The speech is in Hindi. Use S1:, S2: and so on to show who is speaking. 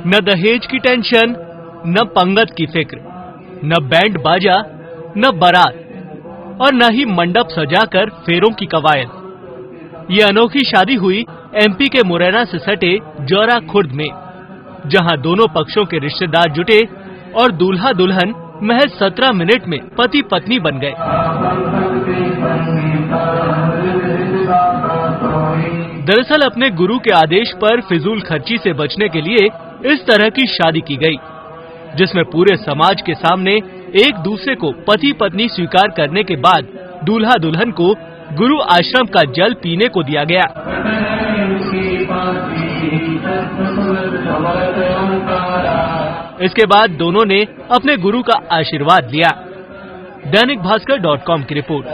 S1: न दहेज की टेंशन, न पंगत की फिक्र, न बैंड बाजा, न बारात और न ही मंडप सजाकर फेरों की कवायद। ये अनोखी शादी हुई एमपी के मुरैना से सटे जौरा खुर्द में, जहां दोनों पक्षों के रिश्तेदार जुटे और दूल्हा दुल्हन महज 17 मिनट में पति पत्नी बन गए। दरअसल अपने गुरु के आदेश पर फिजूल खर्ची से बचने के लिए इस तरह की शादी की गई, जिसमें पूरे समाज के सामने एक दूसरे को पति पत्नी स्वीकार करने के बाद दूल्हा दुल्हन को गुरु आश्रम का जल पीने को दिया गया। इसके बाद दोनों ने अपने गुरु का आशीर्वाद लिया। दैनिक भास्कर.com की रिपोर्ट।